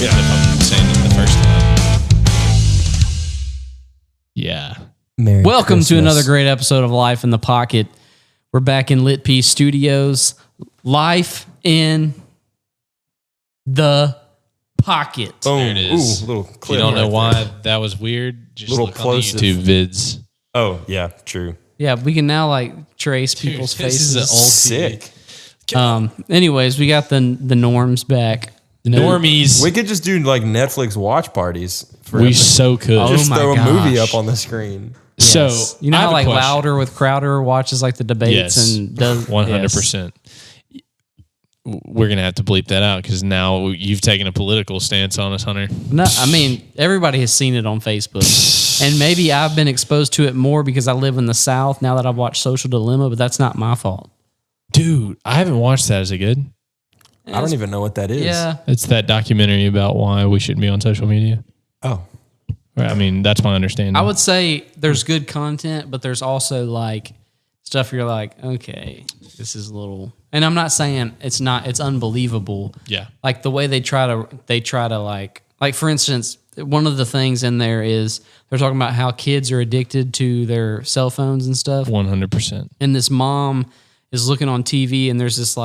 Yeah. If I'm saying it the first time. Yeah. Welcome to another great episode of Life in the Pocket. We're back in Lit Peace Studios. Life in the Pocket. Boom. There it is. Ooh, little clip. You don't know why that was weird? Just look on the YouTube vids. Oh, yeah, true. Yeah, we can now trace people's faces. This is an old Sick. Anyways, we got the norms back. The normies. We could just do netflix watch parties. We so could. Just throw a movie up on the screen. Yes. So you know how Louder with Crowder watches the debates and does 100%. Yes. We're gonna have to bleep that out because now you've taken a political stance on us, Hunter. No, I mean everybody has seen it on Facebook, and maybe I've been exposed to it more because I live in the South now that I've watched Social Dilemma, but that's not my fault. Dude, I haven't watched that. Is it good? I don't even know what that is. Yeah, it's that documentary about why we shouldn't be on social media. Oh. I mean, that's my understanding. I would say there's good content, but there's also stuff you're okay, this is a little. And I'm not saying it's not. It's unbelievable. Yeah. The way they try to for instance, one of the things in there is they're talking about how kids are addicted to their cell phones and stuff. 100%. And this mom is looking on TV and there's this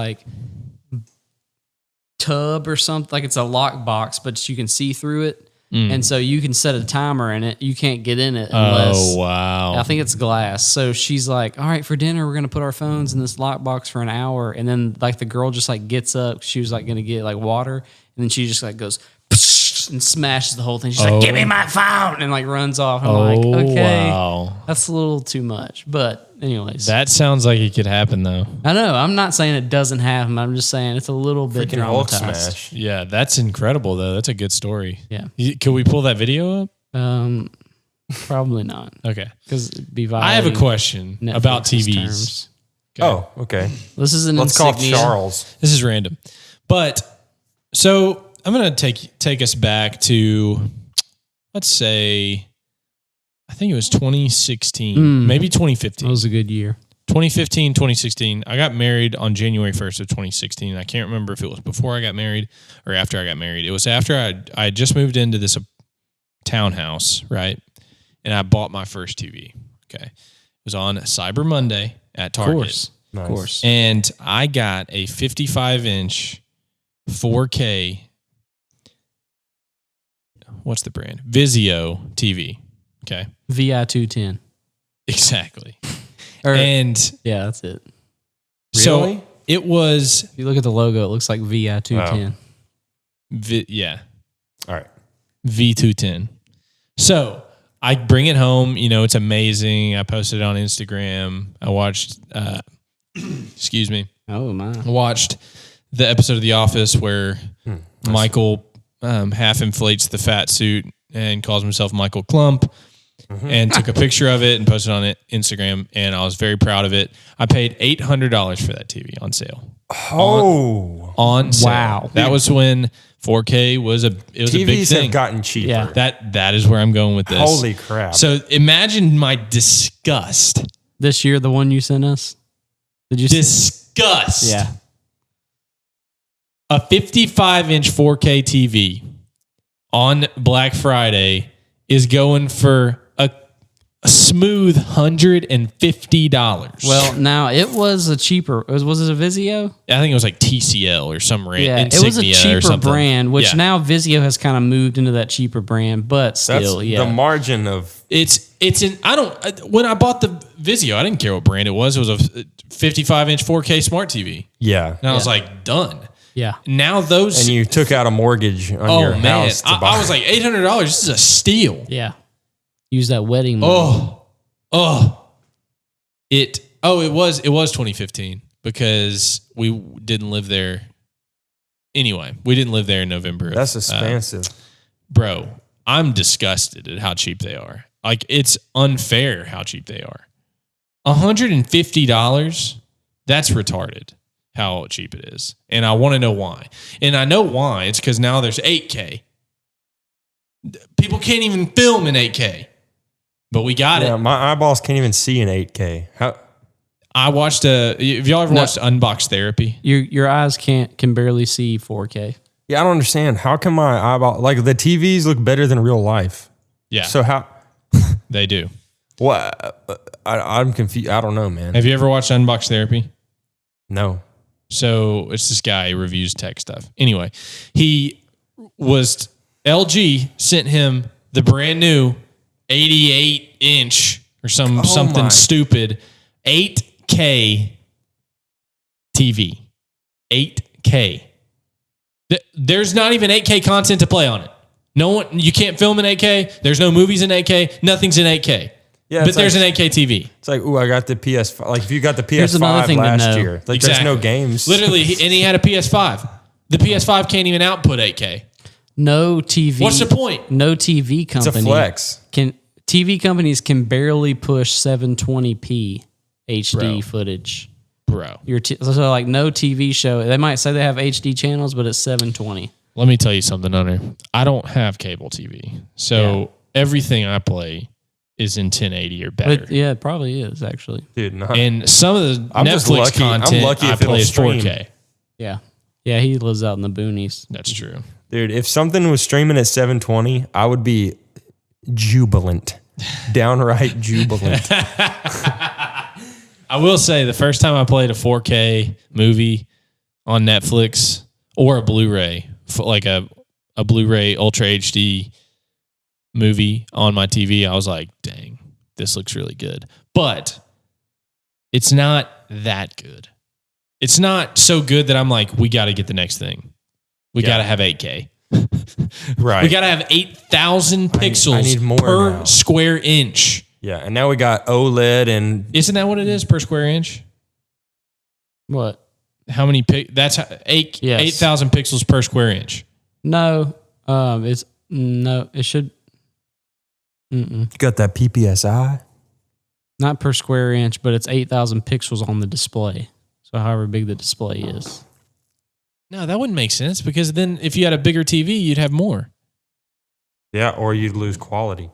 tub or something. It's a lock box, but you can see through it. And so you can set a timer in it. You can't get in it unless... Oh, wow. I think it's glass. So she's like, all right, for dinner, we're going to put our phones in this lockbox for an hour. And then the girl just gets up. She was going to get water. And then she just goes and smashes the whole thing. She's like, give me my phone. And runs off. I'm okay, wow. That's a little too much. But anyways. That sounds like it could happen though. I know. I'm not saying it doesn't happen. I'm just saying it's a little bit Freaking Hulk dramatized. smash. Yeah, that's incredible though. That's a good story. Yeah. Can we pull that video up? Probably not. Okay. Because it'd be I have a question about Netflix's TVs. terms. Okay. Oh, okay. This is an Let's call insignia. Charles. This is random. But so I'm going to take us back to, let's say, I think it was 2016, maybe 2015. That was a good year. 2015, 2016. I got married on January 1st of 2016. I can't remember if it was before I got married or after I got married. It was after I had just moved into this townhouse, right? And I bought my first TV. Okay. It was on Cyber Monday at Target. Of course. Nice. Of course. And I got a 55-inch 4K, what's the brand? Vizio TV. Okay. VI210. Exactly. Yeah, that's it. So Really? it was... If you look at the logo, it looks like VI210. yeah. All right. V210. So I bring it home. It's amazing. I posted it on Instagram. I watched, excuse me. Oh, my. I watched the episode of The Office where Michael half inflates the fat suit and calls himself Michael Clump and took a picture of it and posted on Instagram. And I was very proud of it. I paid $800 for that TV on sale. Oh. On sale. Wow. That was when 4K was a big TVs thing. have gotten cheaper. Yeah. That is where I'm going with this. Holy crap. So imagine my disgust. This year, the one you sent us? Did you Disgust. Yeah. A 55-inch 4K TV on Black Friday is going for a smooth $150. Well, now it was a cheaper. Was it a Vizio? I think it was like TCL or some rand. Yeah, Insignia it was a cheaper or something. brand, which now Vizio has kind of moved into that cheaper brand, but still, That's yeah. the margin of... When I bought the Vizio, I didn't care what brand it was. It was a 55-inch 4K smart TV. Yeah. And I was like, done. Yeah. Now those... And you took out a mortage on your house to buy. I was like, $800, this is a steal. Yeah. Use that wedding money. It was 2015 because we didn't live there. Anyway, we didn't live there in November. That's expensive. Bro, I'm disgusted at how cheap they are. It's unfair how cheap they are. $150, that's retarded how cheap it is. And I want to know why. And I know why. It's because now there's 8K. People can't even film in 8K. But we got it. My eyeballs can't even see in 8K. How? I watched have y'all ever watched Unbox Therapy? Your eyes can barely see 4K. Yeah, I don't understand. How can my eyeball, like the TVs look better than real life? Yeah. So how? They do. What? I'm confused. I don't know, man. Have you ever watched Unbox Therapy? No. So it's this guy who reviews tech stuff. Anyway, LG sent him the brand new 88-inch or something stupid 8K TV. 8K. There's not even 8K content to play on it. No one, you can't film in 8K. There's no movies in 8K. Nothing's in 8K. Yeah, but there's an 8K TV. It's like, I got the PS5. Like if you got the PS5 last year, like there's no games. Literally, and he had a PS5. The PS5 can't even output 8K. No TV. What's the point? No TV company. It's a flex. TV companies can barely push 720p HD footage. Bro. So like no TV show. They might say they have HD channels, but it's 720. Let me tell you something, Hunter. I don't have cable TV. So everything I play is in 1080 or better. Yeah, it probably is, actually. Dude, and some of the Netflix content I play is 4K. Yeah. Yeah, he lives out in the boonies. That's true. Dude, if something was streaming at 720, I would be jubilant. Downright jubilant. I will say the first time I played a 4K movie on Netflix or a Blu-ray, like a Blu-ray Ultra HD movie on my TV, I was like, dang, this looks really good. But it's not that good. It's not so good that I'm like, we got to get the next thing. We got to have 8K. Right. We got to have 8,000 pixels I need more per now. square inch. Yeah, and now we got OLED and... Isn't that what it is per square inch? What? How many... That's 8,000 pixels per square inch. No. It should... You got that PPSI? Not per square inch, but it's 8,000 pixels on the display. So however big the display is. No, that wouldn't make sense because then if you had a bigger TV, you'd have more. Yeah, or you'd lose quality.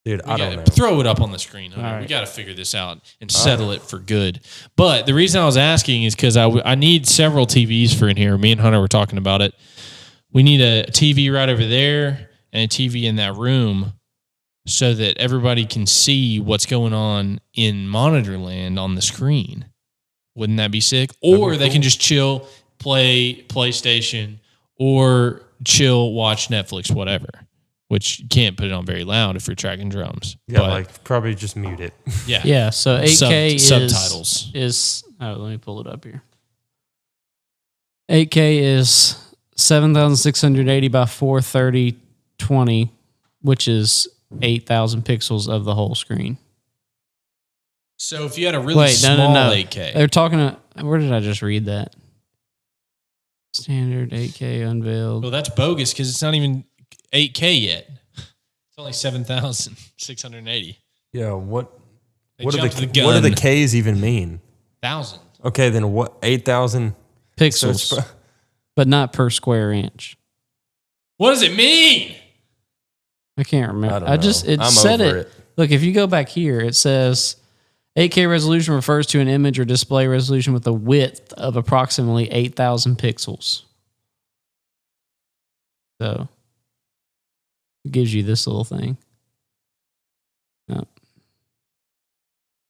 Dude, I don't know. Throw it up on the screen. Right. We got to figure this out and settle it for good. But the reason I was asking is because I need several TVs for in here. Me and Hunter were talking about it. We need a TV right over there and a TV in that room so that everybody can see what's going on in monitor land on the screen. Wouldn't that be sick? Or they can just chill, play PlayStation, or chill, watch Netflix, whatever. Which you can't put it on very loud if you're tracking drums. Yeah, but, like probably just mute it. Yeah. Yeah, so 8K subtitles. let me pull it up here. 8K is 7,680 by 430/20, which is 8,000 pixels of the whole screen. So if you had a really small 8K. They're talking where did I just read that? Standard 8K unveiled. Well, that's bogus because it's not even 8K yet. It's only 7,680. Yeah, what do the K's even mean? 1,000. Okay, then what? 8,000 pixels, but not per square inch. What does it mean? I can't remember. I don't know. I'm said over it. Look, if you go back here, it says 8K resolution refers to an image or display resolution with a width of approximately 8,000 pixels. So it gives you this little thing.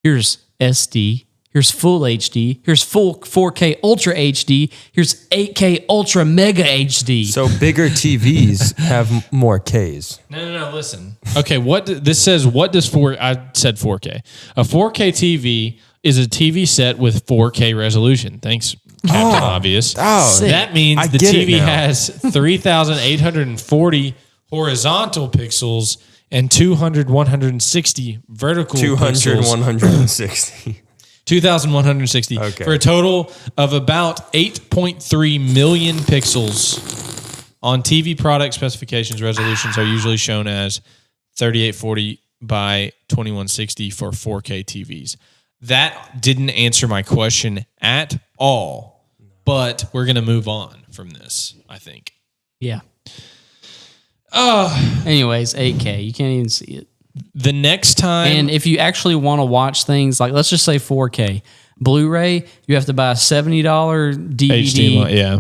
Here's SD. Here's full HD. Here's full 4K Ultra HD. Here's 8K Ultra Mega HD. So bigger TVs have more Ks. No. Listen. Okay, this says? I said 4K. A 4K TV is a TV set with 4K resolution. Thanks, Captain Obvious. Oh, that means the TV has 3,840 horizontal pixels and 160 vertical 160. 2,160 for a total of about 8.3 million pixels. On TV product specifications, resolutions are usually shown as 3840 by 2160 for 4K TVs. That didn't answer my question at all, but we're going to move on from this, I think. Yeah. Anyways, 8K. You can't even see it. The next time... And if you actually want to watch things, like let's just say 4K, Blu-ray, you have to buy a $70 DVD HDMI, yeah.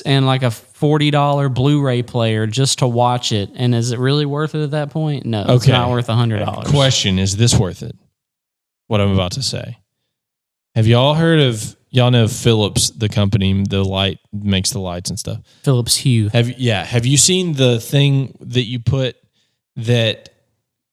and like a $40 Blu-ray player just to watch it. And is it really worth it at that point? No, it's not worth $100. Question, is this worth it? What I'm about to say. Have y'all heard of, y'all know Philips, the company, the light, makes the lights and stuff. Philips Hue. Have you seen the thing that you put that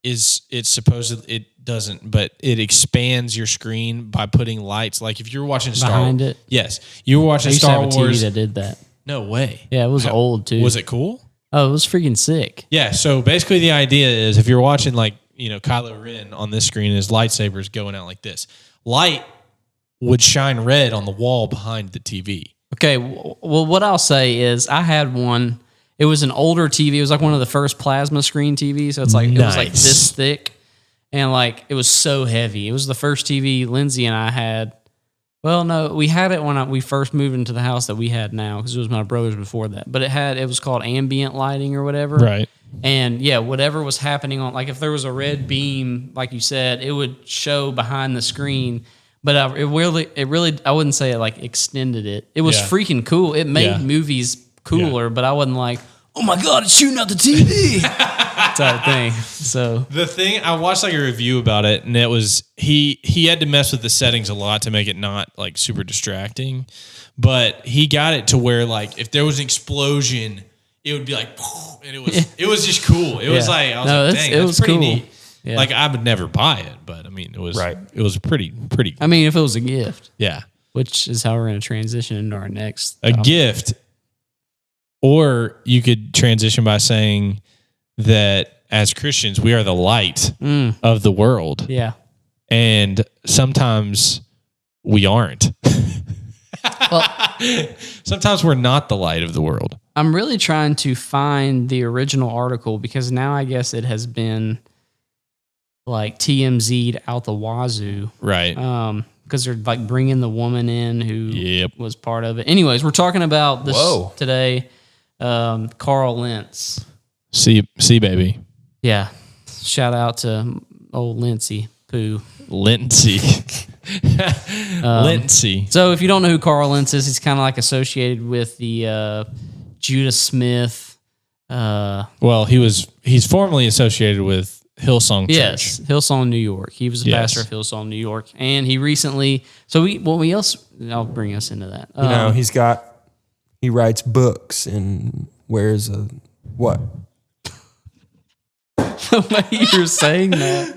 is, it's supposed, it doesn't, but it expands your screen by putting lights. Like if you're watching Star Wars. Behind it? Yes. You were watching I used to Star have a Wars. TV that did that. No way. Yeah, it was old too. Was it cool? Oh, it was freaking sick. Yeah. So basically the idea is if you're watching like, Kylo Ren on this screen, his lightsaber's going out like this. Light would shine red on the wall behind the TV. Okay, well, what I'll say is I had one. It was an older TV. It was like one of the first plasma screen TVs. So it's like it was like this thick, and like it was so heavy. It was the first TV Lindsay and I had. Well, no, we had it when we first moved into the house that we had now because it was my brother's before that. But it was called ambient lighting or whatever. Right. And yeah, whatever was happening on, like if there was a red beam, like you said, it would show behind the screen. But it really, I wouldn't say it like extended it. It was freaking cool. It made movies cooler, but I wasn't like, oh my God, it's shooting out the TV type thing. So the thing, I watched like a review about it, and it was he had to mess with the settings a lot to make it not like super distracting, but he got it to where like if there was an explosion, it would be like, and it was just cool. It was like, I was like, dang, that's pretty neat. Yeah. Like I would never buy it, but I mean, it was pretty. I mean, if it was a gift, yeah, which is how we're going to transition into our next gift, or you could transition by saying that as Christians, we are the light of the world. Yeah, and sometimes we aren't. Well, sometimes we're not the light of the world. I'm really trying to find the original article because now I guess it has been like TMZ'd out the wazoo. Right. Because they're like bringing the woman in who was part of it. Anyways, we're talking about this today. Carl Lentz. See, baby. Yeah. Shout out to old Lindsay Pooh. Lindsay. Lindsay. So if you don't know who Carl Lentz is, he's kind of like associated with the Judah Smith. Well, he's formerly associated with Hillsong Church. Yes, Hillsong New York. He was a pastor of Hillsong New York, and he recently. So we else. I'll bring us into that. He writes books and wears a what? The way you're saying that,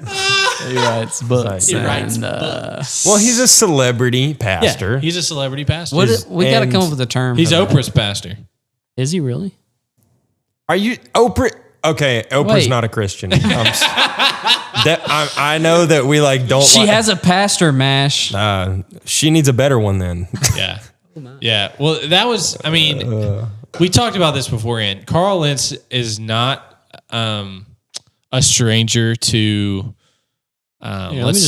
he writes books. Books. Well, he's a celebrity pastor. Yeah, he's a celebrity pastor. We got to come up with a term. He's Oprah's pastor. Is he really? Are you Oprah? Okay, Oprah's not a Christian. I know that we don't. She has a pastor mash. She needs a better one then. Yeah, yeah. Well, that was. I mean, we talked about this beforehand. Carl Lentz is not a stranger to. Let's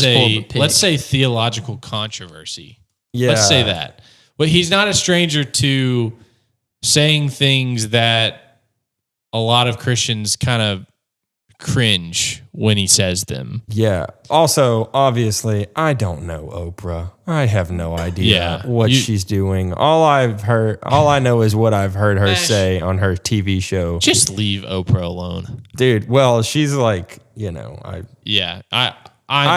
say theological controversy. Yeah, let's say that. Well, he's not a stranger to saying things that a lot of Christians kind of cringe when he says them. Yeah. Also, obviously, I don't know Oprah. I have no idea what she's doing. All I know is what I've heard her say on her TV show. Just leave Oprah alone. Dude, well, she's like, I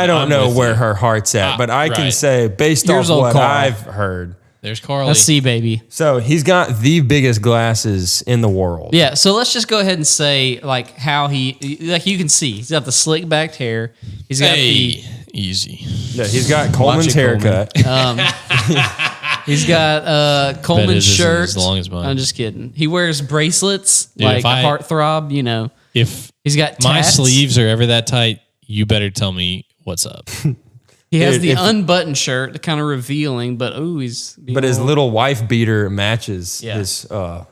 don't know where her heart's at, but I can say based off what I've heard. There's Carly. Let's see, baby. So he's got the biggest glasses in the world. Yeah. So let's just go ahead and say how you can see he's got the slick backed hair. He's got easy. Yeah, he's got Coleman's haircut. He's got Coleman's shirt. As long as mine. I'm just kidding. He wears bracelets. Dude, like a heartthrob. If he's got my tats. sleeves are ever that tight, you better tell me what's up. He has the unbuttoned shirt, kind of revealing, but his little wife beater matches his. All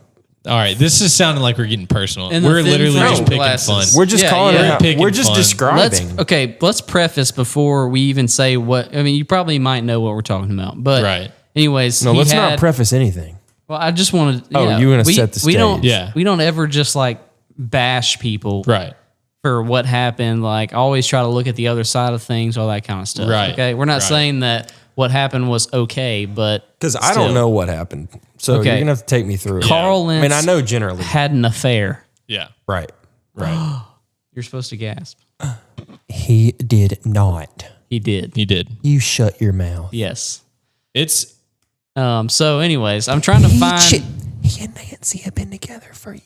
right, this is sounding like we're getting personal. And we're literally just picking fun. We're just calling it out. We're just describing. Let's preface before we even say what. I mean, you probably might know what we're talking about, but anyways, let's not preface anything. Well, I just wanted. You want to set the stage? We don't ever just bash people, right? For what happened, always try to look at the other side of things, all that kind of stuff. Right. Okay. We're not saying that what happened was okay, but because I don't know what happened, so you're gonna have to take me through it. Carl Lentz, I mean, I know generally had an affair. Yeah. Right. You're supposed to gasp. He did not. He did. He did. You shut your mouth. Yes. It's So, anyways, I'm trying to find. He and Nancy have been together for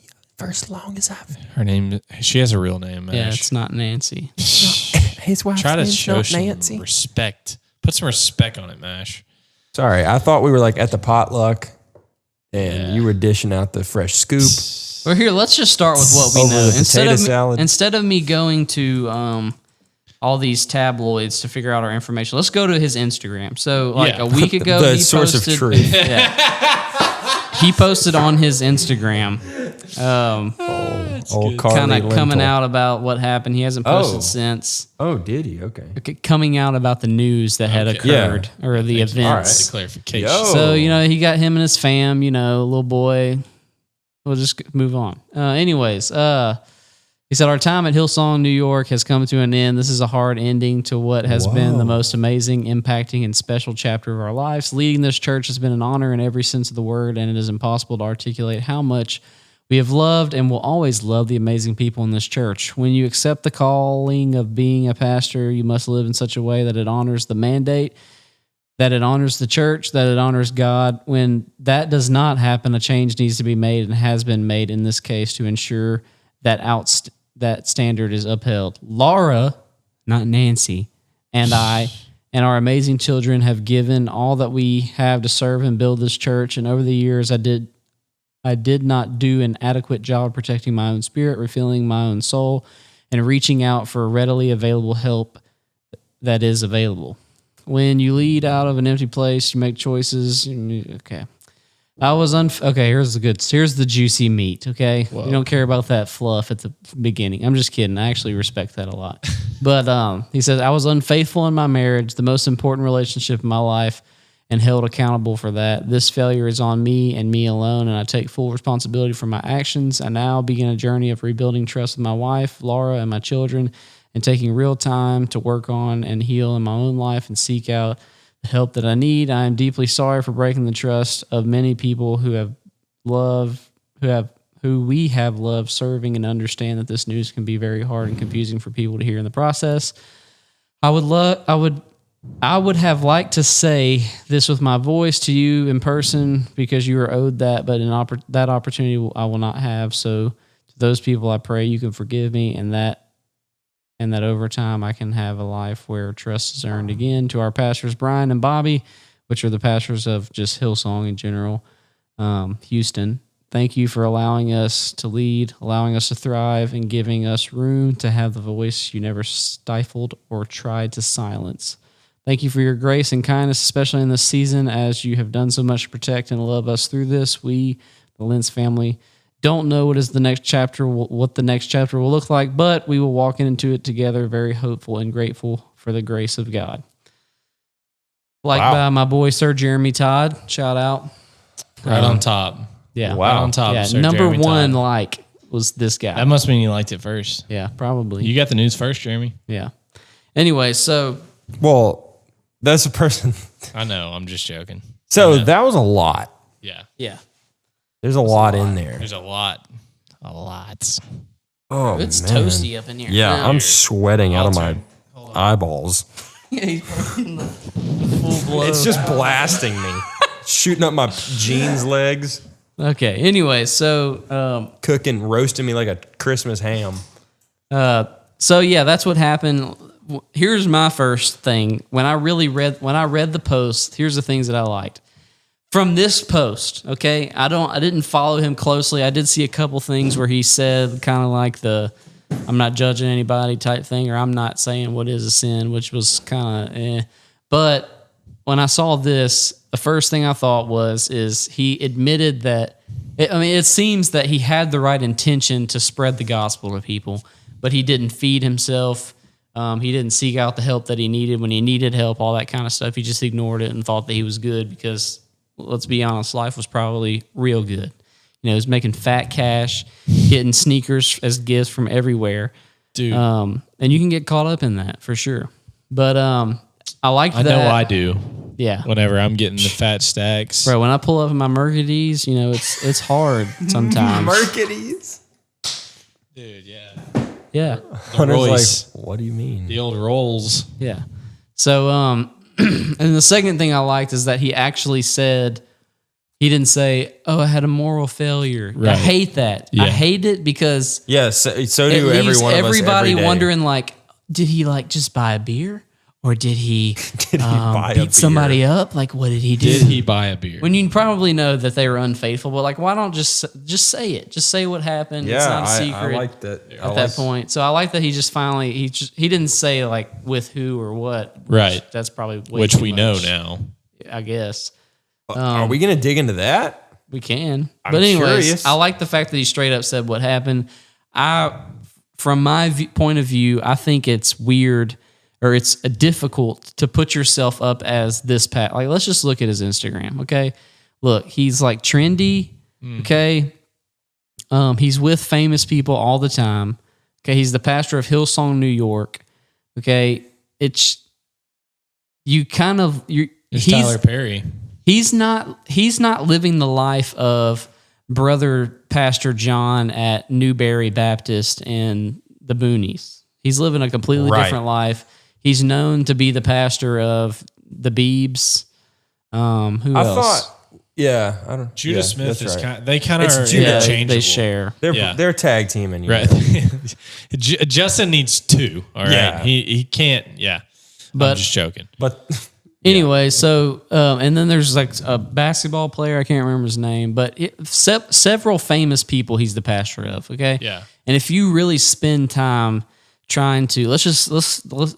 as long as I've. her name. She has a real name. Yeah, Ash. it's not Nancy. His wife's Try to name's show not some Nancy. respect. Put some respect on it, Mash. Sorry, I thought we were like at the potluck, and you were dishing out the fresh scoop. Well, here, let's just start with what we Over know. the potato salad. Instead of me going to all these tabloids to figure out our information, let's go to his Instagram. So, like a week ago, The he source posted, of truth. Yeah, he posted on his Instagram, Old Carl kind of Lentz. coming out about what happened. He hasn't posted since. Oh, did he? Okay. Coming out about the news that had occurred or the events. The clarification. So, he got him and his fam, little boy. We'll just move on. Anyways, he said, our time at Hillsong New York has come to an end. This is a hard ending to what has been the most amazing, impacting, and special chapter of our lives. Leading this church has been an honor in every sense of the word, and it is impossible to articulate how much we have loved and will always love the amazing people in this church. When you accept the calling of being a pastor, you must live in such a way that it honors the mandate, that it honors the church, that it honors God. When that does not happen, a change needs to be made and has been made in this case to ensure that that standard is upheld. Laura, not Nancy, and I and our amazing children have given all that we have to serve and build this church. And over the years, I did not do an adequate job protecting my own spirit, refilling my own soul, and reaching out for readily available help that is available. When you lead out of an empty place, you make choices. Okay. Here's the juicy meat, okay? Whoa. You don't care about that fluff at the beginning. I'm just kidding. I actually respect that a lot. But he says, I was unfaithful in my marriage, the most important relationship in my life, and held accountable for that. This failure is on me and me alone, and I take full responsibility for my actions. I now begin a journey of rebuilding trust with my wife, Laura, and my children, and taking real time to work on and heal in my own life and seek out the help that I need. I am deeply sorry for breaking the trust of many people who we have loved serving, and understand that this news can be very hard and confusing for people to hear in the process. I would have liked to say this with my voice to you in person because you are owed that, but that opportunity I will not have. So to those people, I pray you can forgive me, and that over time I can have a life where trust is earned again. To our pastors, Brian and Bobby, which are the pastors of just Hillsong in general, Houston, thank you for allowing us to lead, allowing us to thrive, and giving us room to have the voice you never stifled or tried to silence. Thank you for your grace and kindness, especially in this season, as you have done so much to protect and love us through this. We, the Lentz family, don't know what the next chapter will look like, but we will walk into it together, very hopeful and grateful for the grace of God. By my boy Sir Jeremy Todd, shout out, right on top. Yeah, wow, right on top. Yeah, Sir number Jeremy one Todd. Was this guy. That must mean you liked it first. Yeah, probably. You got the news first, Jeremy. Yeah. Anyway, so that's a person. I know. I'm just joking. So that was a lot. Yeah. Yeah. There's a lot in there. There's a lot. Oh, it's man. toasty up in here. Yeah, I'm sweating out of my eyeballs. Yeah, he's full blow. It's just blasting me, shooting up my jeans legs. Okay. Anyway, so cooking, roasting me like a Christmas ham. So yeah, that's what happened. Here's my first thing. When I read the post, here's the things that I liked from this post. Okay, I didn't follow him closely. I did see a couple things where he said kind of like I'm not judging anybody type thing, or I'm not saying what is a sin, which was kind of But when I saw this, the first thing I thought is he admitted that, it seems that he had the right intention to spread the gospel to people, but he didn't feed himself. He didn't seek out the help that he needed when he needed help, all that kind of stuff. He just ignored it and thought that he was good because, let's be honest, life was probably real good. He was making fat cash, getting sneakers as gifts from everywhere. Dude. And you can get caught up in that for sure. But I like that. I know I do. Yeah. Whenever I'm getting the fat stacks. Bro, when I pull up in my Mercedes, it's hard sometimes. Mercedes. Dude, yeah. Yeah. The Royce. Like, what do you mean? The old Rolls. Yeah. So, and the second thing I liked is that he actually said, he didn't say, "Oh, I had a moral failure." Right. I hate that. Yeah. I hate it because so it do every leaves one of us everybody every day. wondering, like, did he like just buy a beer, or did he, buy a beer? beat somebody up? Like, what did he do? Did he buy a beer? When you probably know that they were unfaithful, but like, why don't just say it? Just say what happened. Yeah, it's not a secret. I like that. At that point. So I like that he just finally he didn't say like with who or what. Right. That's probably way Which too we much, know now. I guess. Are we gonna dig into that? We can. I'm But anyways, curious. I like the fact that he straight up said what happened. From my point of view, I think it's weird or it's difficult to put yourself up as this Pat. Like, let's just look at his Instagram, okay? Look, he's like trendy, okay? He's with famous people all the time. Okay, he's the pastor of Hillsong, New York. Okay, It's Tyler Perry. He's not living the life of brother Pastor John at Newberry Baptist in the boonies. He's living a completely different life. He's known to be the pastor of the Beebs. Who else? I don't. Judah Smith that's is right. they kind of are Judah. interchangeable. They share. They're tag teaming, Right. Justin needs two. All right. Yeah. He can't. Yeah. But I'm just joking. But anyway, so and then there's like a basketball player. I can't remember his name, but several famous people he's the pastor of. Okay. Yeah. And if you really spend time trying to let's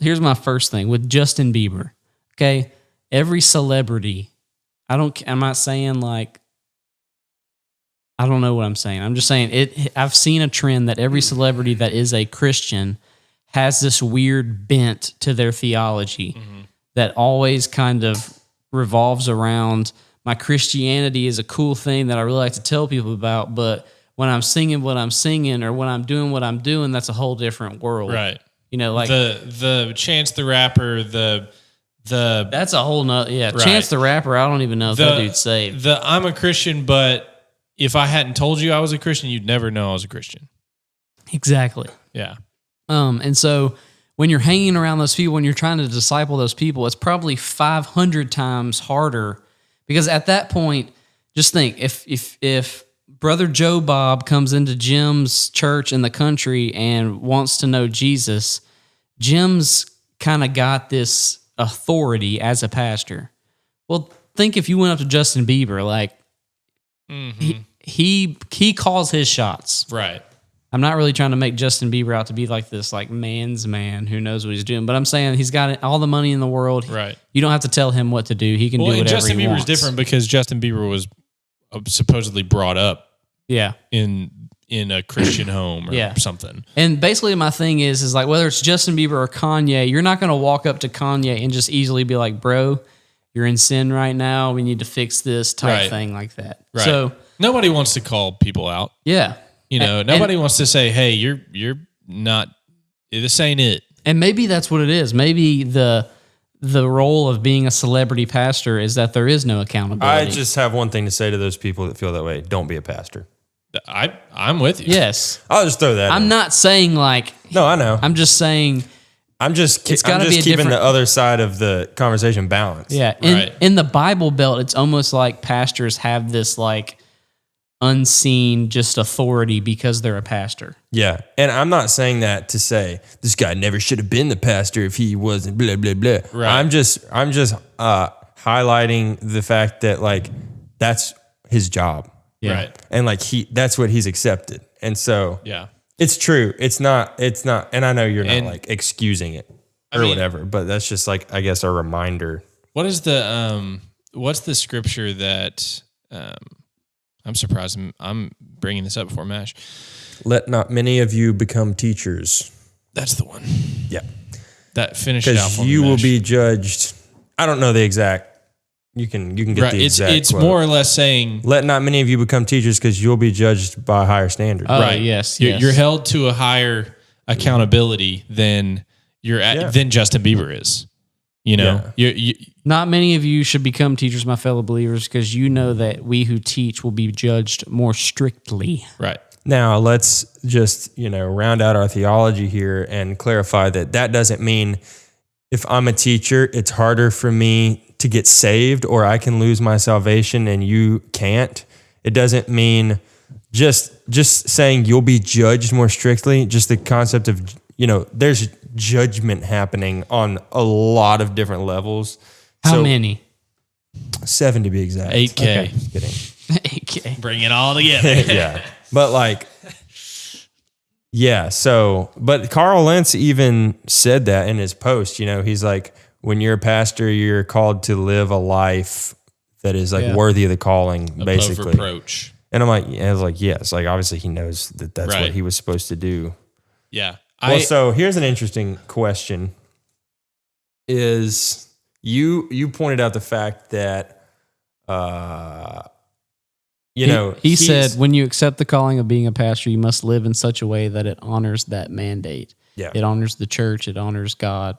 here's my first thing with Justin Bieber. Okay. Every celebrity. I'm not saying like, I don't know what I'm saying. I'm just saying I've seen a trend that every celebrity that is a Christian has this weird bent to their theology that always kind of revolves around my Christianity is a cool thing that I really like to tell people about, but when I'm singing what I'm singing or when I'm doing what I'm doing, that's a whole different world. Right. You know, like the Chance the Rapper, the that's a whole nother, Right. Chance the Rapper, I don't even know if that dude's saved. I'm a Christian, but if I hadn't told you I was a Christian, you'd never know I was a Christian. Exactly. Yeah. And so when you're hanging around those people, when you're trying to disciple those people, it's probably 500 times harder because at that point, just think if Brother Joe Bob comes into Jim's church in the country and wants to know Jesus, Jim's kind of got this authority as a pastor. Well, think if you went up to Justin Bieber, like he calls his shots. Right. I'm not really trying to make Justin Bieber out to be like this like man's man who knows what he's doing, but I'm saying he's got all the money in the world. Right. You don't have to tell him what to do. He can do whatever Justin he Bieber's wants. different because Justin Bieber was supposedly brought up Yeah. in a Christian home or something. And basically my thing is like whether it's Justin Bieber or Kanye, you're not going to walk up to Kanye and just easily be like, bro, you're in sin right now. We need to fix this type thing like that. Right. So nobody wants to call people out. yeah. You know, nobody wants to say, hey, you're not, this ain't it. And maybe that's what it is. Maybe the role of being a celebrity pastor is that there is no accountability. I just have one thing to say to those people that feel that way. Don't be a pastor. I'm with you. Yes. I'll just throw that I'm in. not saying like, No, I know. I'm just saying, I'm just It's gotta be a keeping different- the other side of the conversation balanced. yeah. Right. In the Bible Belt, it's almost like pastors have this like unseen just authority because they're a pastor. Yeah. And I'm not saying that to say this guy never should have been the pastor if he wasn't blah, blah, blah. Right. I'm just highlighting the fact that like that's his job. Yeah. Right. And like that's what he's accepted. And so Yeah. it's true. It's not, and I know you're not And- like excusing it I or mean- whatever, but that's just like, I guess a reminder. What is what's the scripture that, I'm surprised I'm bringing this up before MASH. Let not many of you become teachers. That's the one. Yeah. That finished it out Because for me, you will MASH. be judged. I don't know the exact. You can get Right. the exact. It's quote. more or less saying, Let not many of you become teachers because you'll be judged by higher standards. Oh, right. yes, You're, yes. you're held to a higher accountability than than Justin Bieber is. You know, Not many of you should become teachers, my fellow believers, because you know that we who teach will be judged more strictly. Right. Now, let's just, round out our theology here and clarify that doesn't mean if I'm a teacher, it's harder for me to get saved or I can lose my salvation and you can't. It doesn't mean just saying you'll be judged more strictly, just the concept of, there's judgment happening on a lot of different levels. How many? 7 to be exact. 8K. Okay, kidding. 8K. Bring it all together. Yeah. But but Carl Lentz even said that in his post, he's like, when you're a pastor, you're called to live a life that is worthy of the calling, basically. Above reproach. And I was like, yes, obviously he knows that's what he was supposed to do. Yeah. So here's an interesting question is you pointed out the fact that, he said, when you accept the calling of being a pastor, you must live in such a way that it honors that mandate. Yeah. It honors the church. It honors God.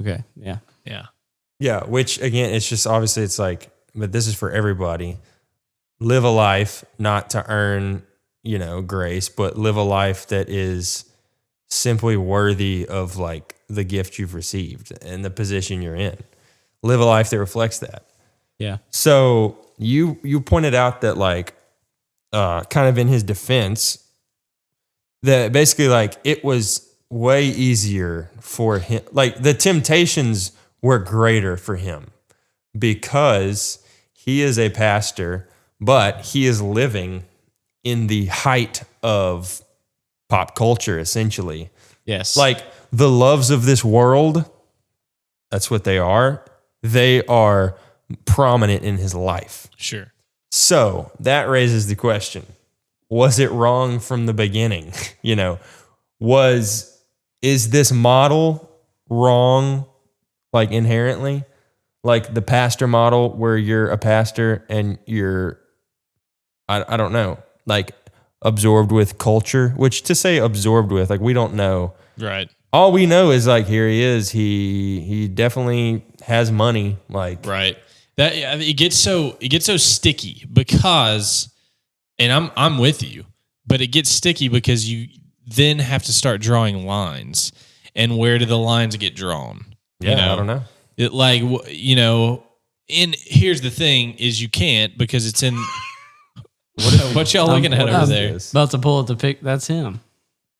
Okay. Yeah. Yeah. Yeah. Which again, it's just obviously it's like, but this is for everybody. Live a life not to earn, grace, but live a life that is simply worthy of the gift you've received and the position you're in. Live a life that reflects that. Yeah. So you pointed out that kind of in his defense that basically it was way easier for him. The temptations were greater for him because he is a pastor, but he is living in the height of pop culture, essentially. Yes. The loves of this world, that's what they are. They are prominent in his life. Sure. So that raises the question, was it wrong from the beginning? Is this model wrong, inherently? The pastor model where you're a pastor and you're, I don't know, absorbed with culture, which to say absorbed with, we don't know. Right. All we know is here he is. He definitely has money. Right. That it gets so sticky because, and I'm with you, but it gets sticky because you then have to start drawing lines, and where do the lines get drawn? Yeah, I don't know. And here's the thing: is you can't because it's in. What y'all looking at over there? About to pull up the pic. That's him.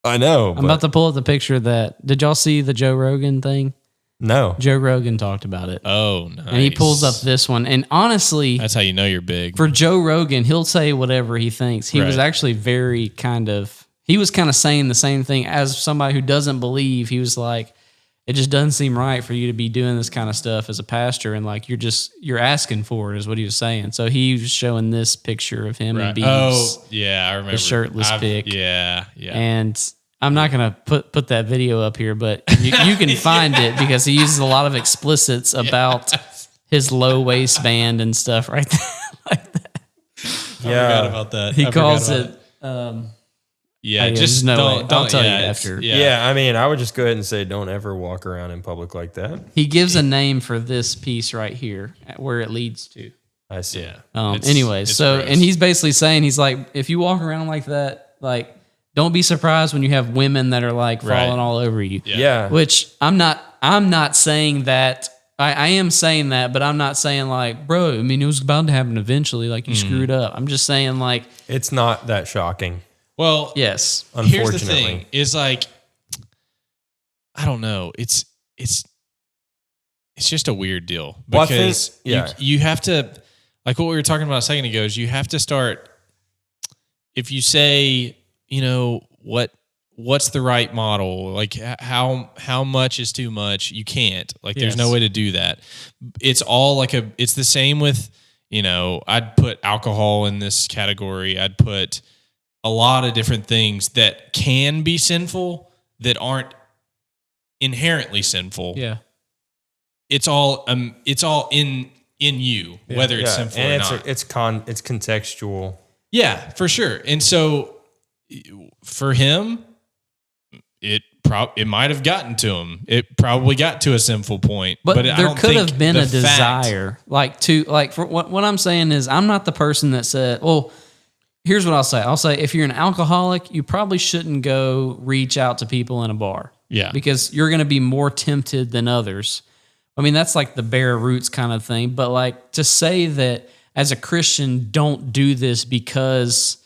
I know. I'm about to pull up the picture that. Did y'all see the Joe Rogan thing? No. Joe Rogan talked about it. Oh, nice. And he pulls up this one. And honestly, that's how you know you're big. For Joe Rogan, he'll say whatever he thinks. He was actually he was kind of saying the same thing as somebody who doesn't believe. He was like, it just doesn't seem right for you to be doing this kind of stuff as a pastor. And you're asking for it is what he was saying. So he was showing this picture of him and Bees. Oh, yeah, I remember. The shirtless pic. Yeah. And I'm not going to put that video up here, but you can find it because he uses a lot of explicits about his low waistband and stuff right there. Like that. Yeah. I forgot about that. He calls it... just don't I'll tell you it's- after. Yeah, I would just go ahead and say don't ever walk around in public like that. He gives a name for this piece right here, where it leads to. I see. Yeah. Anyways, so gross. and he's basically saying if you walk around like that, don't be surprised when you have women that are falling all over you. Yeah. Which I'm not saying that. I am saying that, but I'm not saying bro, it was bound to happen eventually. You screwed up. I'm just saying it's not that shocking. Well, yes. Here's the thing: is I don't know. It's just a weird deal because you have to what we were talking about a second ago is you have to start. If you say what's the right model, how much is too much, you can't. There's no way to do that. It's all it's the same with I'd put alcohol in this category. I'd put a lot of different things that can be sinful that aren't inherently sinful. Yeah. It's all in you, whether it's sinful or not. It's contextual. Yeah, for sure. And so for him, it it might have gotten to him. It probably got to a sinful point. But I there don't could think have been the a desire, for what I'm saying is, I'm not the person that said, well, here's what I'll say. I'll say, if you're an alcoholic, you probably shouldn't go reach out to people in a bar. Yeah. Because you're going to be more tempted than others. I mean, that's like the bare roots kind of thing. But like to say that as a Christian, don't do this because,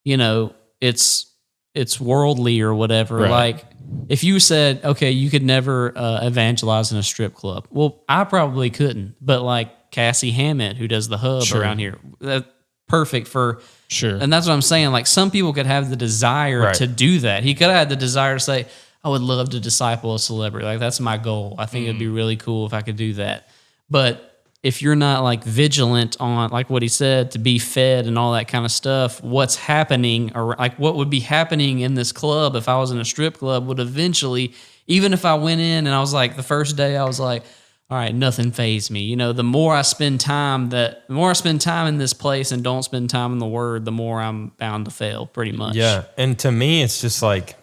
it's worldly or whatever. Right. Like if you said, okay, you could never evangelize in a strip club. Well, I probably couldn't. But like Cassie Hammett, who does the hub around here, that's perfect for. Sure. And that's what I'm saying. Like some people could have the desire to do that. He could have had the desire to say, I would love to disciple a celebrity. Like that's my goal. I think it'd be really cool if I could do that. But if you're not like vigilant on like what he said, to be fed and all that kind of stuff, what's happening, or like what would be happening in this club if I was in a strip club would eventually, even if I went in and I was like, the first day I was like, all right, nothing fazed me. The more I spend time in this place and don't spend time in the Word, the more I'm bound to fail, pretty much. Yeah, and to me, it's just like,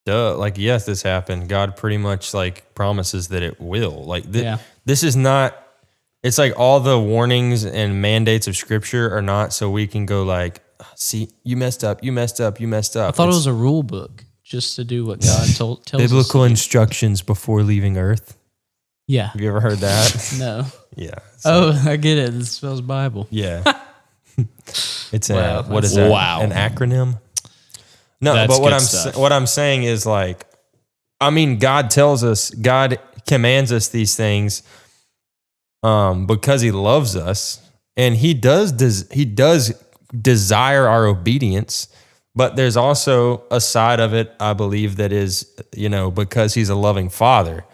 duh. Like, yes, this happened. God pretty much like promises that it will. Like, this is not. It's like all the warnings and mandates of Scripture are not so we can go like, see, you messed up, you messed up, you messed up. I thought it was a rule book just to do what God tells us. Biblical instructions before leaving Earth. Yeah. Have you ever heard that? No. Yeah. I get it. It spells Bible. Yeah. It's Wow, what is that? Wow. An acronym? No, That's but good what I'm saying is like, I mean, God commands us these things because he loves us, and he does desire our obedience. But there's also a side of it, I believe, that is, because he's a loving father.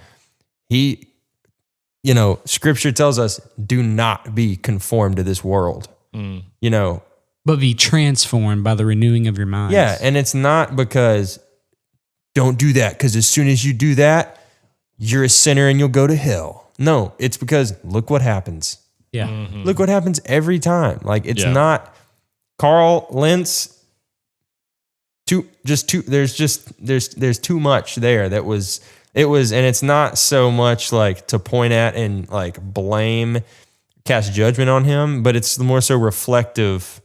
Scripture tells us, do not be conformed to this world, But be transformed by the renewing of your mind. Yeah, and it's not because don't do that, because as soon as you do that, you're a sinner and you'll go to hell. No, it's because look what happens. Yeah. Mm-hmm. Look what happens every time. Like it's not Carl Lentz. There's too much there and it's not so much like to point at and like blame, cast judgment on him, but it's more so reflective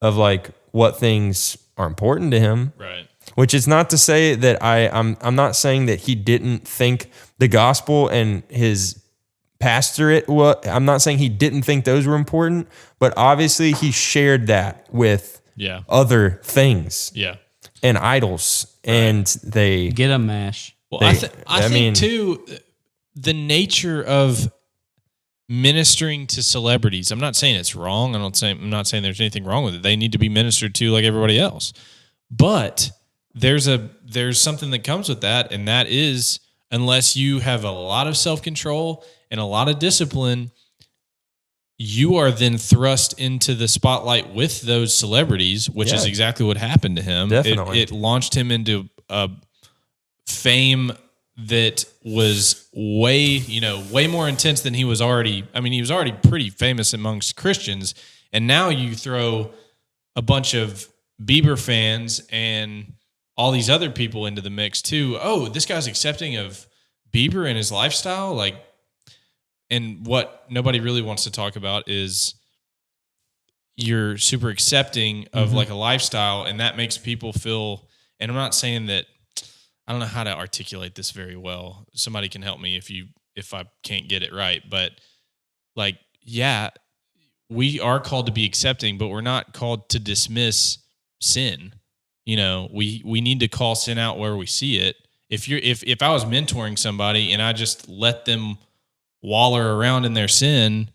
of like what things are important to him. Right. Which is not to say that I'm not saying that he didn't think the gospel and his pastorate. Well, I'm not saying he didn't think those were important, but obviously he shared that with other things. Yeah. And idols, and they get a mash. Well, I think too, the nature of ministering to celebrities. I'm not saying it's wrong. I'm not saying there's anything wrong with it. They need to be ministered to like everybody else. But there's something that comes with that, and that is, unless you have a lot of self-control and a lot of discipline, you are then thrust into the spotlight with those celebrities, which is exactly what happened to him. Definitely. It launched him into a fame that was way more intense than he was already. I mean, he was already pretty famous amongst Christians, and now you throw a bunch of Bieber fans and all these other people into the mix too. Oh, this guy's accepting of Bieber and his lifestyle, like. And what nobody really wants to talk about is you're super accepting of like a lifestyle, and that makes people feel, and I'm not saying that, I don't know how to articulate this very well. Somebody can help me if I can't get it right. But like, yeah, we are called to be accepting, but we're not called to dismiss sin. We need to call sin out where we see it. If I was mentoring somebody and I just let them waller around in their sin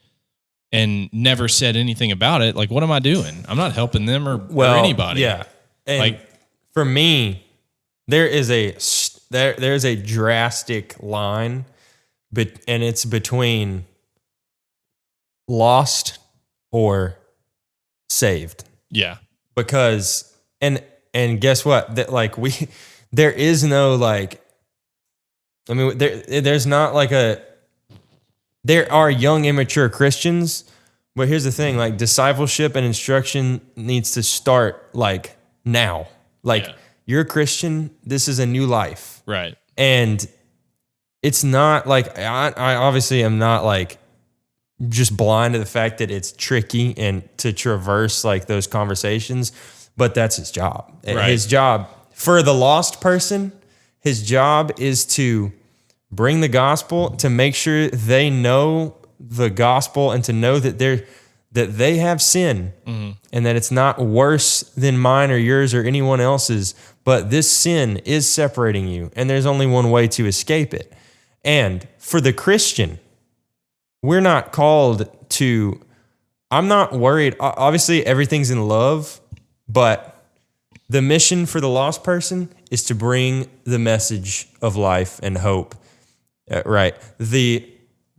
and never said anything about it, like, what am I doing? I'm not helping them or anybody. Yeah. And like, for me, there's a drastic line, and it's between lost or saved. Yeah. Because and guess what? There is no like, I mean, there's not like there are young, immature Christians, but here's the thing, like discipleship and instruction needs to start like now. Like you're a Christian. This is a new life. Right. And it's not like, I obviously am not like just blind to the fact that it's tricky and to traverse like those conversations, but that's his job. Right. His job for the lost person, his job is to bring the gospel, to make sure they know the gospel and to know that they have sin and that it's not worse than mine or yours or anyone else's, but this sin is separating you and there's only one way to escape it. And for the Christian, we're not called to, I'm not worried. Obviously, everything's in love, but the mission for the lost person is to bring the message of life and hope. Right. The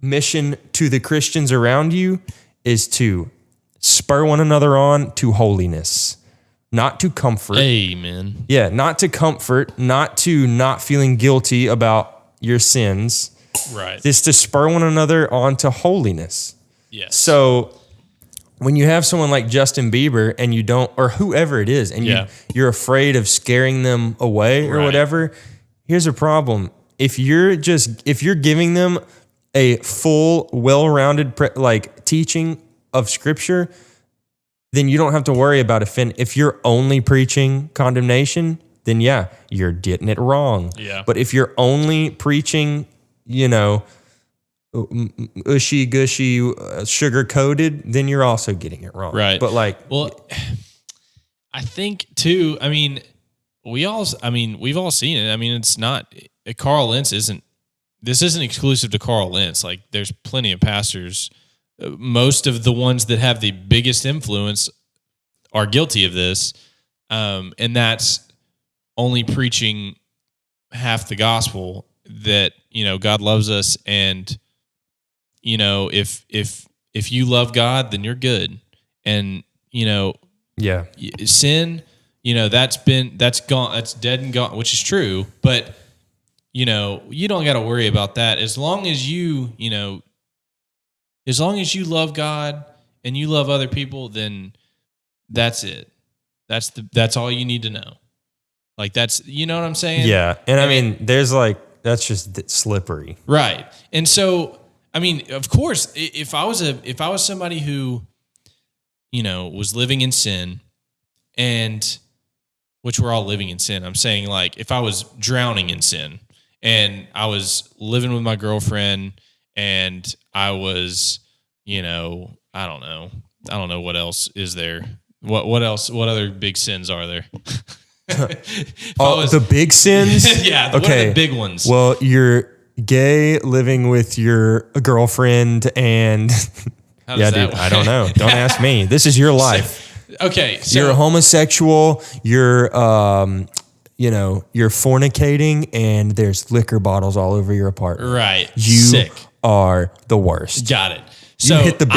mission to the Christians around you is to spur one another on to holiness, not to comfort. Amen. Yeah, not to comfort, not to not feeling guilty about your sins. Right. It's to spur one another on to holiness. Yes. So when you have someone like Justin Bieber and you don't, or whoever it is, and you're afraid of scaring them away or whatever, here's a problem. If you're giving them a full, well-rounded teaching of Scripture, then you don't have to worry about offending. If you're only preaching condemnation, then you're getting it wrong. Yeah. But if you're only preaching, ushy gushy, sugar coated, then you're also getting it wrong. Right. But I think too. I mean, we've all seen it. I mean, it's not Carl Lentz This isn't exclusive to Carl Lentz. Like, there's plenty of pastors. Most of the ones that have the biggest influence are guilty of this, and that's only preaching half the gospel. That God loves us, and if you love God, then you're good, and sin, that's gone, that's dead and gone, which is true, but. You don't got to worry about that as long as you love God and you love other people, then that's it. That's all you need to know. Like that's, you know what I'm saying? Yeah. And I mean, there's that's just slippery. Right. And so, I mean, of course, if I was somebody who, was living in sin, and which we're all living in sin. I'm saying, like, if I was drowning in sin, and I was living with my girlfriend, and I was, I don't know what else is there. What else? What other big sins are there? The big sins? Yeah. Okay. What are the big ones? Well, you're gay, living with your girlfriend, and dude, I don't know. Don't ask me. This is your life. Okay. So you're a homosexual. You're you're fornicating, and there's liquor bottles all over your apartment. Right. You are the worst. Got it. So you hit the big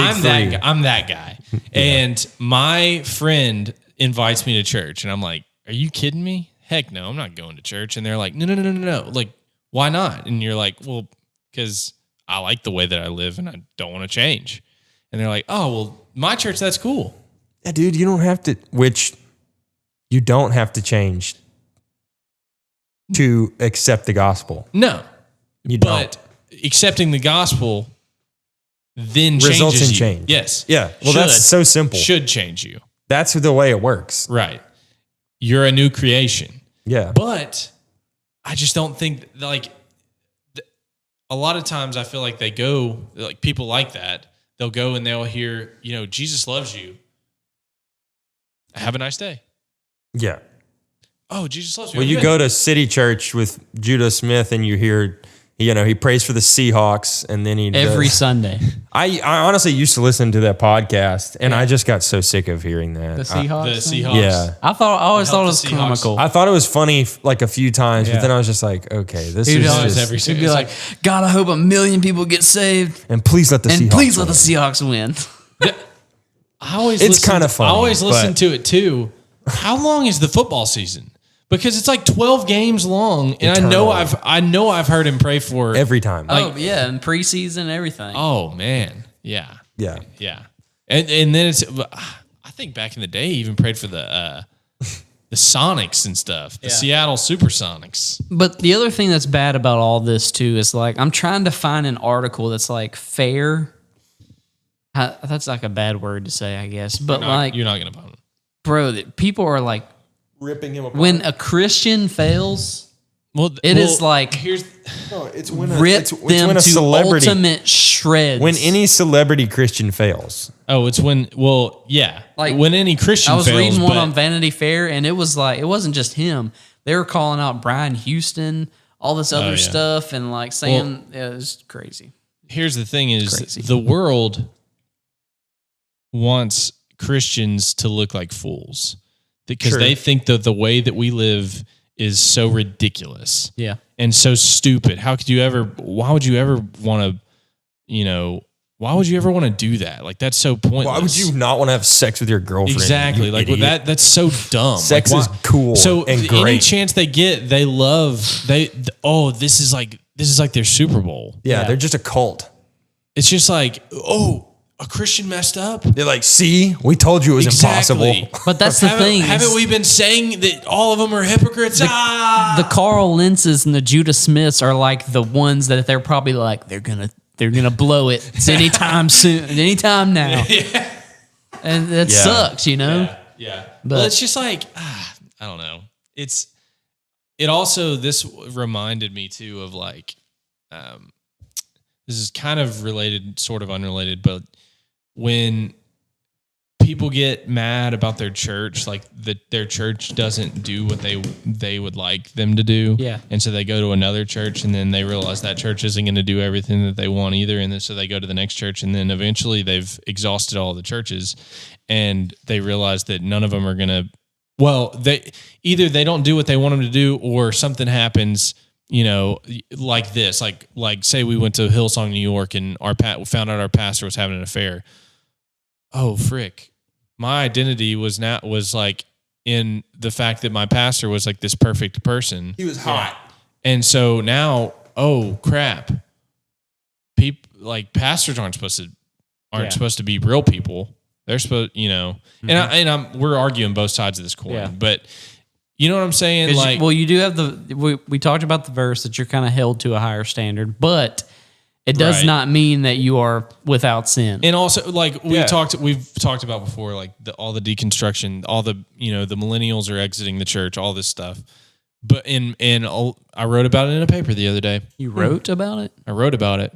I'm that guy. And my friend invites me to church, and I'm like, are you kidding me? Heck no, I'm not going to church. And they're like, no. Like, why not? And you're like, well, because I like the way that I live, and I don't want to change. And they're like, oh, well, my church, that's cool. Yeah, dude, you don't have to change to accept the gospel. No. You don't. But accepting the gospel then results changes in you. change. Yes. Yeah. Well, that's so simple. Should change you. That's the way it works. Right. You're a new creation. Yeah. But I just don't think, like, a lot of times I feel like they go, like, people like that, they'll go and they'll hear, Jesus loves you. Have a nice day. Yeah. Oh, Jesus loves me. Well, you go to City Church with Judah Smith, and you hear, he prays for the Seahawks, and then every Sunday. I honestly used to listen to that podcast, and I just got so sick of hearing that. The Seahawks? The Seahawks. Yeah. I always thought it was Seahawks. comical. I thought it was funny like a few times, but then I was just like, okay, this He'd is always just... He'd be like, God, I hope 1 million people get saved. And please let the Seahawks let the Seahawks win. It's kind of funny. I always listen to it too. How long is the football season? Because it's like 12 games long, and Eternal. I know I've heard him pray for every time. And preseason, everything. Oh man, yeah. Yeah. And then it's. I think back in the day, he even prayed for the the Sonics and stuff, the Seattle Supersonics. But the other thing that's bad about all this too is like I'm trying to find an article that's like fair. That's like a bad word to say, I guess. But You're not going to find it. Bro, people are like ripping him apart. When a Christian fails, it's like it's when rip them when a to celebrity, ultimate shreds. when any celebrity Christian fails. Oh, it's when when any Christian I was fails, reading one on Vanity Fair, and it was like it wasn't just him. They were calling out Brian Houston, all this other stuff, and like saying it was crazy. Here's the thing: is the world wants Christians to look like fools because they think that the way that we live is so ridiculous, and so stupid. Why would you ever want to, why would you ever want to do that? Like, that's so pointless. Why would you not want to have sex with your girlfriend? Exactly. Like that's so dumb. Sex is cool. So and great. Any chance they get, they love. This is like their Super Bowl. Yeah, they're just a cult. It's just like, a Christian messed up. They're like, see, we told you it was impossible. But that's the thing. Haven't we been saying that all of them are hypocrites? The Carl Lentzes and the Judah Smiths are like the ones that they're probably like they're gonna blow it. It's anytime soon, anytime now. And that sucks, Yeah. But it's just like I don't know. It also this reminded me too of like this is kind of related, sort of unrelated, but when people get mad about their church, like their church doesn't do what they would like them to do. Yeah. And so they go to another church and then they realize that church isn't going to do everything that they want either. And then so they go to the next church and then eventually they've exhausted all the churches and they realize that none of them are going to, they don't do what they want them to do or something happens, like this, like say we went to Hillsong New York and found out our pastor was having an affair. Oh, frick. My identity was like in the fact that my pastor was like this perfect person. He was hot. And so now, oh crap. Pastors aren't supposed to be real people. They're supposed, and we're arguing both sides of this coin, but you know what I'm saying? Like, you do have we talked about the verse that you're kind of held to a higher standard, but it does not mean that you are without sin. And also, like we've talked about before, like all the deconstruction, all the the millennials are exiting the church, all this stuff. But I wrote about it in a paper the other day. You wrote about it? I wrote about it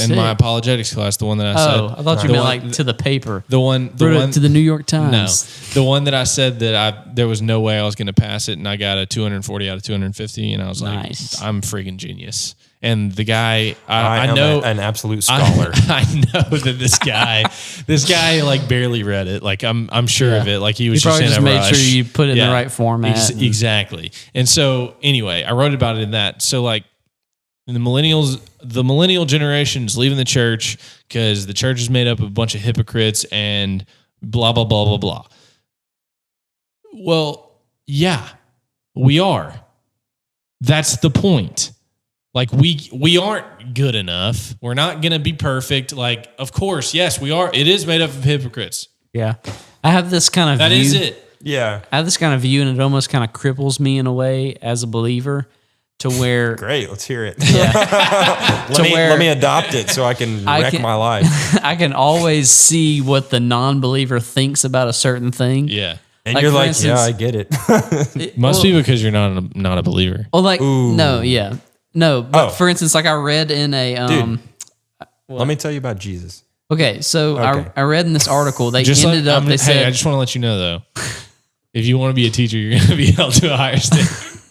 in my apologetics class. The one that I said. Oh, I thought you meant like to the paper. The one to the New York Times. No, the one that I said that there was no way I was going to pass it, and I got a 240 out of 250, and I was like, I'm freaking genius. And the guy, I know, an absolute scholar. I know that this guy like barely read it. Like I'm sure of it. Like he was probably just made sure you put it in the right format. Exactly. And so anyway, I wrote about it in that. So like the millennial generation is leaving the church because the church is made up of a bunch of hypocrites and blah blah blah blah blah. Well, yeah, we are. That's the point. Like we aren't good enough. We're not going to be perfect. Like, of course, yes, we are. It is made up of hypocrites. Yeah. I have this kind of view. That is it. Yeah. I have this kind of view, and it almost kind of cripples me in a way as a believer to where... Great, let's hear it. Yeah. let me adopt it so I can wreck my life. I can always see what the non-believer thinks about a certain thing. Yeah. And you're like, instance, I get it. Must be because you're not a believer. Well, like, no, yeah. No, but for instance, like I read in a... Dude, let me tell you about Jesus. Okay, so I read in this article, they said... Hey, I just want to let you know, though, if you want to be a teacher, you're going to be held to a higher standard.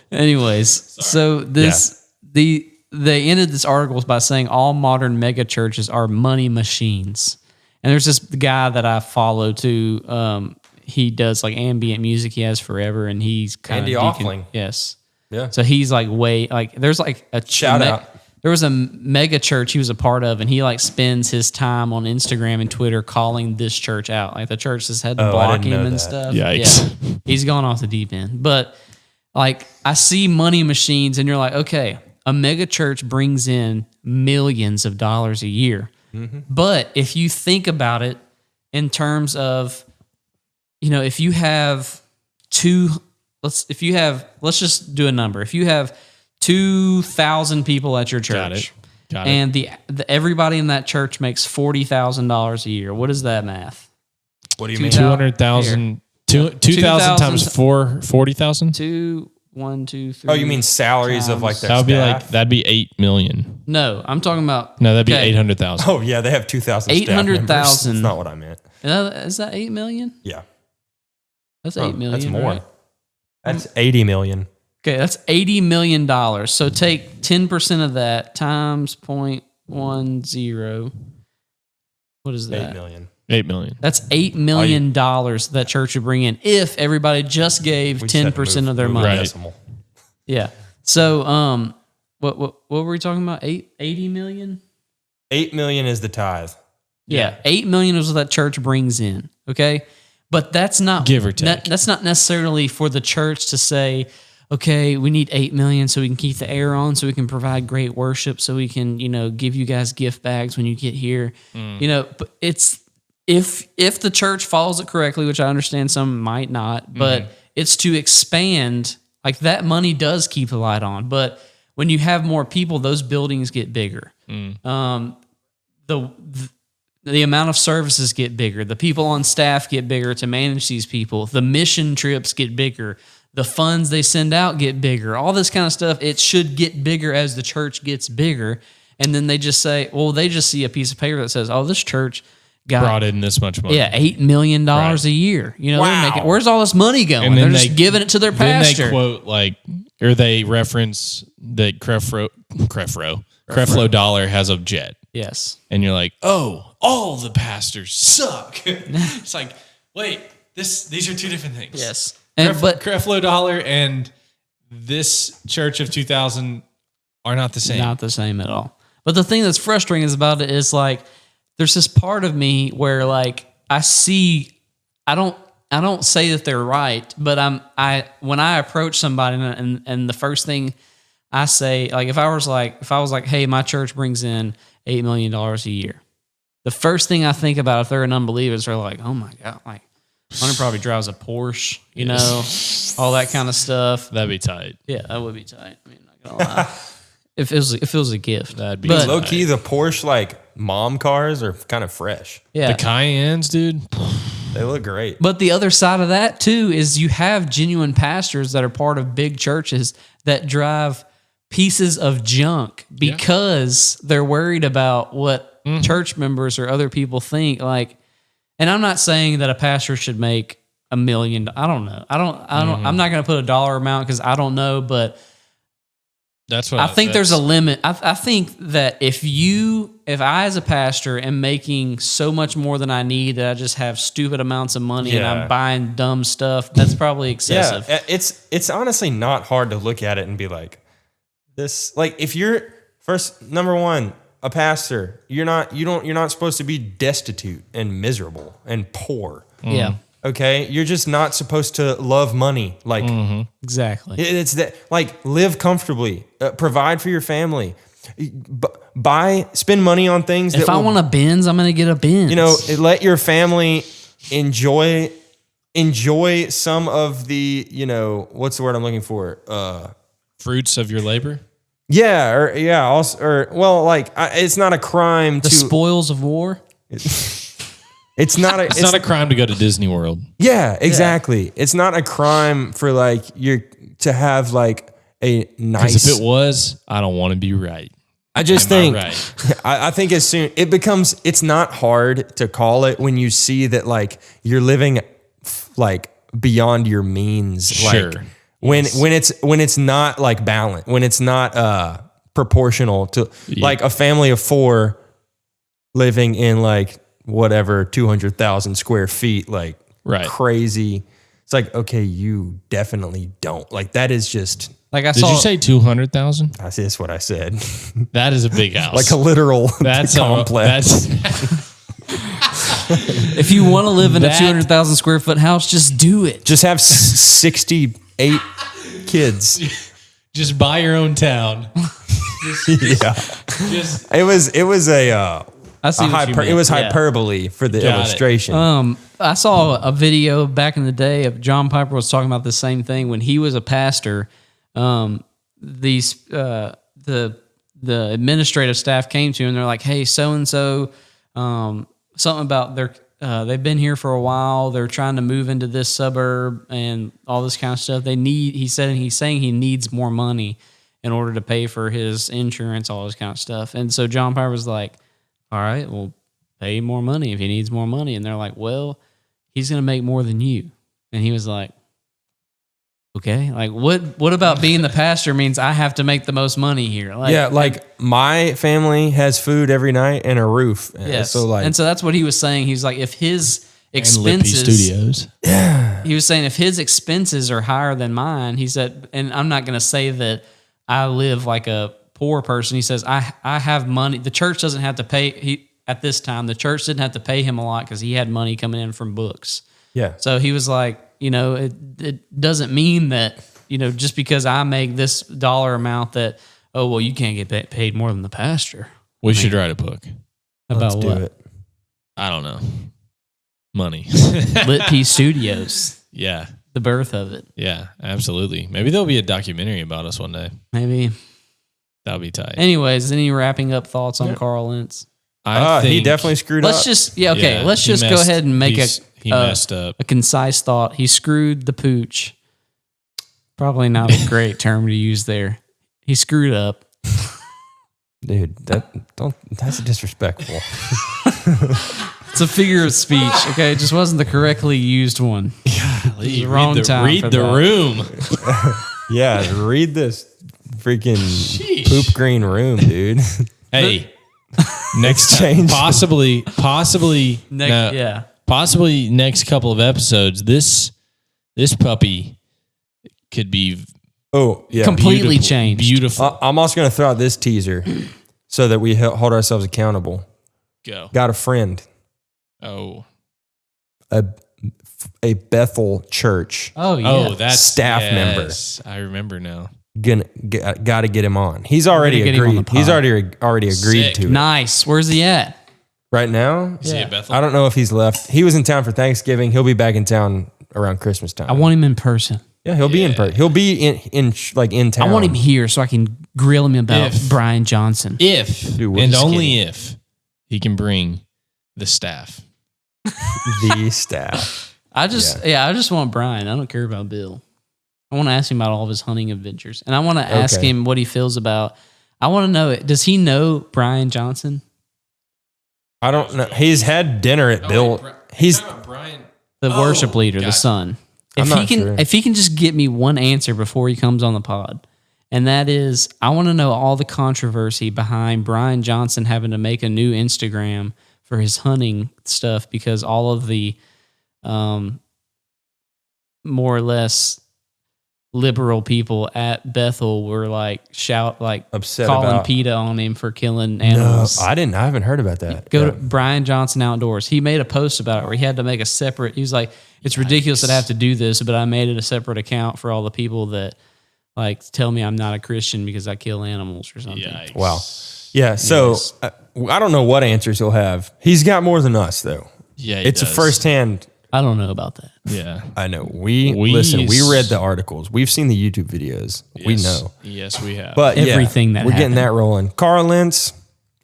Anyways, so they ended this article by saying all modern mega churches are money machines. And there's this guy that I follow too. He does like ambient music. He has forever, and he's kind Andy of Offling. Yes. Yeah. So he's like there's like a shout out. There was a mega church he was a part of, and he like spends his time on Instagram and Twitter calling this church out. Like the church has had to block him and stuff. Yikes. Yeah. He's gone off the deep end. But like I see money machines, and you're like, okay, a mega church brings in millions of dollars a year. Mm-hmm. But if you think about it in terms of, if you have let's just do a number. If you have 2,000 people at your church, Got it. and the everybody in that church makes $40,000 a year, what is that math? What do you mean? 200,000. 2,000 times 40,000. 2, 1, 2, 3. Oh, you mean salaries of like their That would be staff? that'd be 8 million. No, I'm talking about. No, that'd be okay, 800,000. Oh yeah, they have 2,000. 800,000. That's not what I meant. Is that 8 million? Yeah, That's 8 million. that's more. Right? That's 80 million. Okay, that's $80 million. So take 10% of that times 0.10. What is that? 8 million. 8 million. That's $8 million that church would bring in if everybody just gave We just had to 10% of their move money. the Right. decimal. Yeah. So what were we talking about? 80 million? 8 million is the tithe. Yeah. 8 million is what that church brings in. Okay. But that's not Give or take. That's not necessarily for the church to say, okay, we need 8 million so we can keep the air on, so we can provide great worship, so we can, give you guys gift bags when you get here. But it's if the church follows it correctly, which I understand some might not, but it's to expand. Like that money does keep the light on, but when you have more people, those buildings get bigger. The amount of services get bigger. The people on staff get bigger to manage these people. The mission trips get bigger. The funds they send out get bigger. All this kind of stuff, it should get bigger as the church gets bigger. And then they just say, well, they just see a piece of paper that says, oh, this church got Brought in this much money. $8 million a year. They're making, where's all this money going? And They're then just giving it to their pastor. Then they quote or they reference that Creflo Dollar has a jet. Yes. And you're like, oh, all the pastors suck. It's like, wait, these are two different things. Yes. But Creflo Dollar and this Church of 2000 are not the same. Not the same at all. But the thing that's frustrating about it is like, there's this part of me where like I don't say that they're right, but when I approach somebody and the first thing I say, like if I was like, hey, my church brings in $8 million a year. The first thing I think about if they're an unbeliever is they're like, oh my God, like Hunter probably drives a Porsche, all that kind of stuff. That'd be tight. Yeah, that would be tight. I mean, not gonna lie. If it was a gift. That'd be Low key, the Porsche like mom cars are kind of fresh. Yeah. The Cayennes, dude. They look great. But the other side of that too is you have genuine pastors that are part of big churches that drive pieces of junk because they're worried about what church members or other people think. Like, and I'm not saying that a pastor should make $1 million. I don't know. I'm not going to put a dollar amount because I don't know, but that's what I think there's a limit. I think that if I as a pastor am making so much more than I need that I just have stupid amounts of money and I'm buying dumb stuff, that's probably excessive. Yeah, it's honestly not hard to look at it and be like, this, like if you're number one, a pastor, you're not supposed to be destitute and miserable and poor. Yeah. Okay, you're just not supposed to love money. Like Exactly. it's that, like, live comfortably, provide for your family, spend money on things. If I want a Benz, I'm going to get a Benz. Let your family enjoy some of the, what's the word I'm looking for? fruits of your labor. Yeah, it's not a crime the spoils of war. It's not a crime to go to Disney World. Yeah, exactly. Yeah. It's not a crime for like to have like a nice. Because if it was, I don't want to be right. I just think I think as soon it's not hard to call it when you see that like you're living like beyond your means. Sure. Like when it's not like balanced, when it's not proportional to like a family of 4 living in like whatever 200,000 square feet, like crazy. It's like, okay, you definitely don't. Like that is just like Did you say 200,000? That's what I said. That is a big house. Like a literal complex. If you want to live in a 200,000 square foot house, just do it. Just have 68 kids. Just buy your own town. It was I see what you mean. It was Yeah. hyperbole for the Got it. illustration. I saw a video back in the day of John Piper was talking about the same thing when he was a pastor. The administrative staff came to him and they're like, "Hey, so and so, something about they've been here for a while. They're trying to move into this suburb and all this kind of stuff. He's saying he needs more money in order to pay for his insurance, all this kind of stuff." And so John Piper was like, "All right, well, pay him more money if he needs more money." And they're like, "Well, he's going to make more than you." And he was like, "Okay, like what about being the pastor means I have to make the most money here?" Like my family has food every night and a roof. Yes. So And so that's what he was saying. He's like, if his And Lippy expenses, Studios. he was saying if his expenses are higher than mine, he said, and I'm not going to say that I live like a poor person. He says, I have money. The church doesn't have to pay. At this time, the church didn't have to pay him a lot because he had money coming in from books. yeah. So he was like, it doesn't mean that, just because I make this dollar amount that, oh, well, you can't get paid more than the pastor. We should write a book. About Let's do what? it. I don't know. Money. Lit P Studios, Yeah. the birth of it. Yeah, absolutely. Maybe there'll be a documentary about us one day. Maybe. That'll be tight. Anyways, any wrapping up thoughts on Carl Lentz? I He think- definitely screwed Let's up. just, Yeah, let's he just go messed- ahead and make he messed up. a concise thought. He screwed the pooch. Probably not a great term to use there. He screwed up. Dude, that's disrespectful. It's a figure of speech, okay? It just wasn't the correctly used one. Golly, wrong read the, time read for the that. room. Yeah, read this freaking Sheesh. poop green room, dude. Hey, next change. possibly Yeah. next couple of episodes. This puppy could be Oh, yeah. Completely beautiful, changed. Beautiful. I'm also going to throw out this teaser so that we hold ourselves accountable. Go. Got a friend, Oh. a Bethel church. Oh, yeah. Oh, that's Staff member. I remember now. Got to get him on. He's already get him on the agreed. He's pod. already agreed Sick. to it. Nice. Where's he at? Right now, Is he at Bethel? I don't know if he's left. He was in town for Thanksgiving. He'll be back in town around Christmas time. I want him in person. Yeah, he'll be in person. He'll be in town. I want him here so I can grill him about If- Brian Johnson. If Dude, we're and just only if he can bring the staff. the staff. I just want Brian. I don't care about Bill. I want to ask him about all of his hunting adventures. And I want to ask Okay. him what he feels about. I want to know, does he know Brian Johnson? I don't know. He's had dinner at Bill. He's Brian. The worship leader, the gotcha. son. I'm If he not can sure. if he can just get me one answer before he comes on the pod. And that is, I want to know all the controversy behind Brian Johnson having to make a new Instagram for his hunting stuff because all of the more or less liberal people at Bethel were Upset calling about- PETA on him for killing no. animals. I haven't heard about that. Go Yeah. to Brian Johnson Outdoors. He made a post about it where he had to make a separate. He was like, "It's ridiculous that I have to do this, but I made it a separate account for all the people that tell me I'm not a Christian because I kill animals or something." Yikes. Wow. Yeah. So Yes. I don't know what answers he'll have. He's got more than us though. Yeah, It's a firsthand. I don't know about that. Yeah. I know. We We read the articles. We've seen the YouTube videos. We Yes. know. Yes, we have. But Everything that we're getting happened. that rolling. Carl Lentz,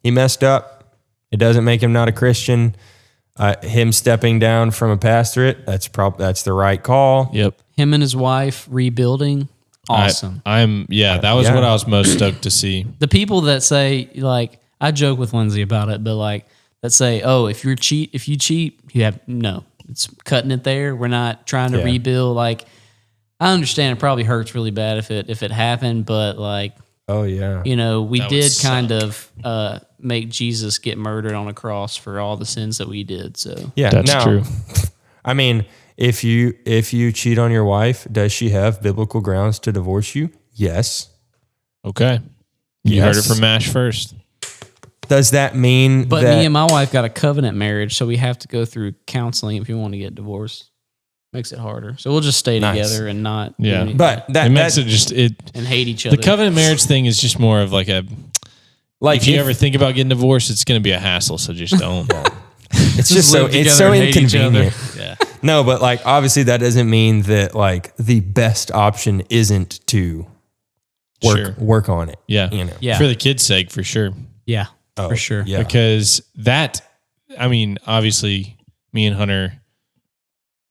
he messed up. It doesn't make him not a Christian. Him stepping down from a pastorate, that's the right call. Yep. Him and his wife rebuilding, awesome. That was Yeah. what I was most stoked to see. The people that say I joke with Lindsay about it, but that say, "Oh, if you cheat, you have no." It's cutting it there. We're not trying to Yeah. rebuild. I understand it probably hurts really bad if it happened, but Oh yeah. we That would did suck. kind of make Jesus get murdered on a cross for all the sins that we did. So Yeah, That's now, true. I mean, if you cheat on your wife, does she have biblical grounds to divorce you? Yes. Okay. You heard it Yes. from Mash first. Does that mean But that me and my wife got a covenant marriage, so we have to go through counseling if you want to get divorced. Makes it harder. So we'll just stay Nice. together and not do Yeah. anything but It makes it just and hate each the other. covenant marriage thing is just more of Like if you ever think about getting divorced, it's going to be a hassle. So just don't. it's just so live together it's so and hate each other. inconvenient. Yeah. No, but like obviously that doesn't mean that like the best option isn't to work on it. Yeah. You know. Yeah. For the kids' sake, for sure. Yeah, Oh, for sure. Yeah. Because obviously me and Hunter,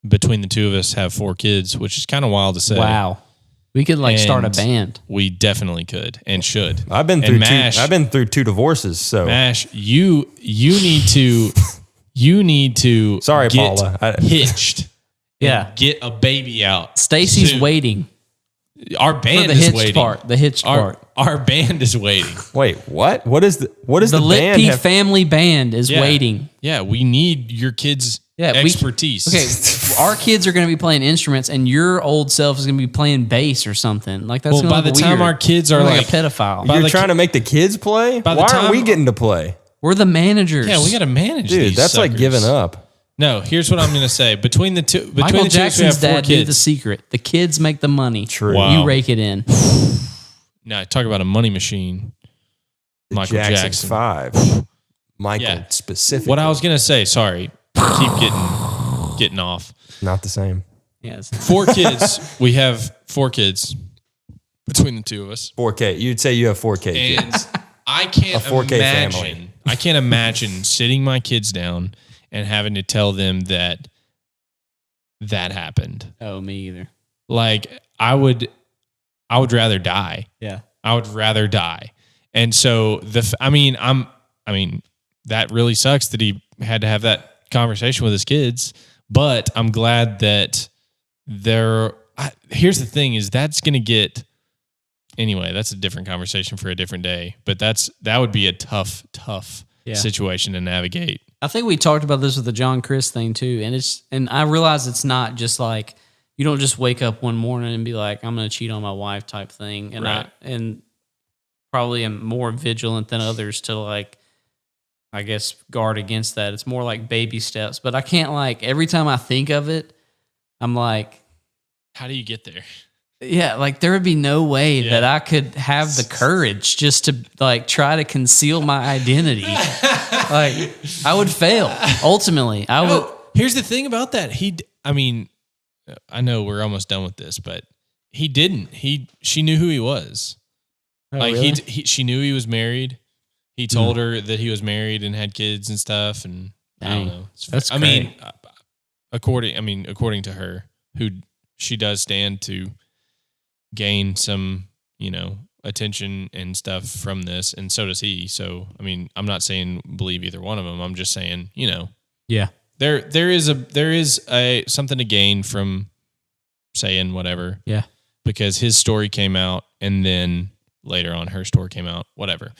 between the two of us, have 4 kids, which is kind of wild to say. Wow. We could like start a And band. We definitely could and should. I've been through 2 divorces, so Mash, you need to Sorry, get Paula. hitched. Yeah. And get a baby out. Stacy's soon. waiting Our for band the is hitched waiting. part. The hitched part. Our band is waiting. wait, what? What is the The Lit band P have? family band is Yeah. waiting. Yeah, we need your kids' expertise. Okay, our kids are going to be playing instruments, and your old self is going to be playing bass or something. Like that's Well, gonna by look the time weird. our kids are We're like a pedophile. by You're the trying to make the kids play? by the Why time- aren't we getting to play? We're the managers. Yeah, we got to manage Dude, these that's like suckers. giving up. No, here's what I'm going to say. Between the two, Michael we Jackson's have 4 dad knew the kids. secret. The kids make the money. True. Wow. You rake it in. Now, talk about a money machine. Michael Jackson Jackson. 5. Michael Yeah. specifically. What I was going to say, sorry, keep getting off. Not the same. Yes. 4 kids. We have 4 kids between the two of us. 4K. You'd say you have 4K kids. And I can't A 4K imagine. family. I can't imagine sitting my kids down and having to tell them that happened. Oh, me either. Like I would rather die. Yeah. I would rather die. And so that really sucks that he had to have that conversation with his kids. But I'm glad that here's the thing is that's going to get, anyway, that's a different conversation for a different day, but that would be a tough situation to navigate. I think we talked about this with the John Chris thing too, and I realize it's not just like you don't just wake up one morning and be like, I'm going to cheat on my wife type thing, and Right. and probably am more vigilant than others to like, I guess, guard against that. It's more like baby steps, but I can't like every time I think of it, I'm like, How do you get there? yeah, like there would be no way Yeah. that I could have the courage just to like try to conceal my identity. Like I would fail. Ultimately, I would. No, here's the thing about that. I know we're almost done with this, but he didn't. She knew who he was. Oh, Like really? she knew he was married. He told her that he was married and had kids and stuff. And I Dang. don't know. That's according to her, who she does stand to gain some, attention and stuff from this, and so does he. So, I'm not saying believe either one of them. I'm just saying, Yeah. there is something to gain from saying whatever. Yeah. Because his story came out and then later on her story came out, whatever.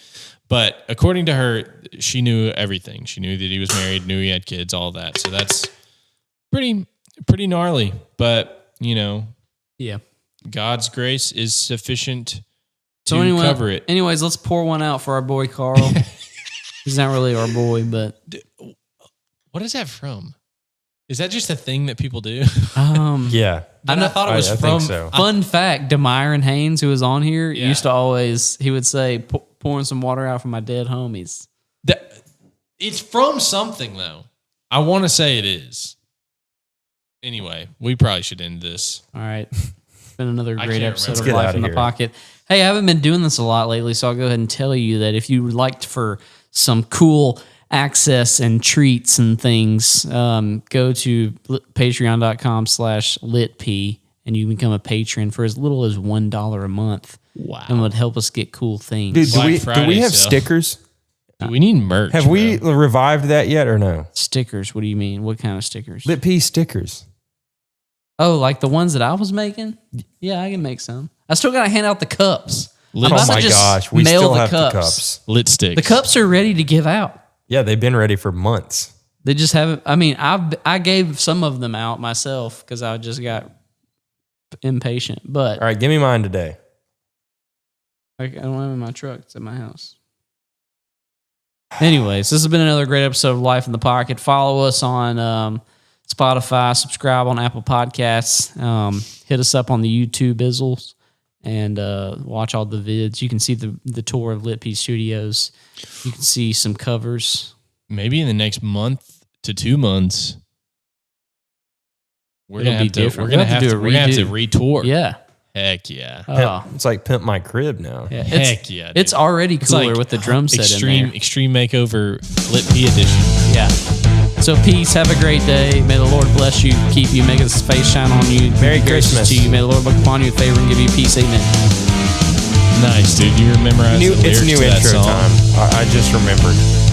But according to her, she knew everything. She knew that he was married, knew he had kids, all that. So that's pretty gnarly. But, Yeah. God's grace is sufficient to So anyway, cover it. Anyways, let's pour one out for our boy Carl. He's not really our boy, but What is that from? Is that just a thing that people do? Yeah. I thought it was I from. think so. fun fact, Demyron Haynes, who was on here, Yeah. used to always, he would say, pouring some water out for my dead homies. It's from something though. I want to say it is. Anyway, we probably should end this. All right. It's been another I great can't episode remember. of Let's get Life outta in the here. Pocket. Hey, I haven't been doing this a lot lately, so I'll go ahead and tell you that if you would like for some cool access and treats and things, go to patreon.com/litp and you can become a patron for as little as $1 a month. Wow. And would help us get cool things. Dude, Black do we Friday have sale. stickers? Dude, we need merch. Have we bro. revived that yet or no? Stickers, what do you mean? What kind of stickers? Lit P stickers. Oh, like the ones that I was making? Yeah, I can make some. I still got to hand out the cups. Lit, I'm Oh about to my just gosh, we mail still the have the cups. cups. lit sticks. The cups are ready to give out. Yeah, they've been ready for months. They just haven't. I mean, I gave some of them out myself because I just got impatient. But All right, give me mine today. I don't have it in my truck. It's at my house. Anyways, this has been another great episode of Life in the Pocket. Follow us on Spotify. Subscribe on Apple Podcasts. Hit us up on the YouTube Izzles. and watch all the vids. You can see the tour of Lit P Studios. You can see some covers. Maybe in the next month to 2 months, we're It'll gonna be have to. different. We're gonna have do to. a We're gonna have to redo. retour. Yeah. Heck yeah. Oh. It's like Pimp My Crib now. Yeah, Heck yeah. Dude. It's already It's cooler like with the drum set in there. Extreme Makeover Lit P edition. Yeah. So peace. Have a great day. May the Lord bless you, keep you, make His face shine on you. Merry Christmas to you. May the Lord look upon you with favor and give you peace. Amen. Nice, dude. You memorized the lyrics It's new to that intro song. time. I just remembered.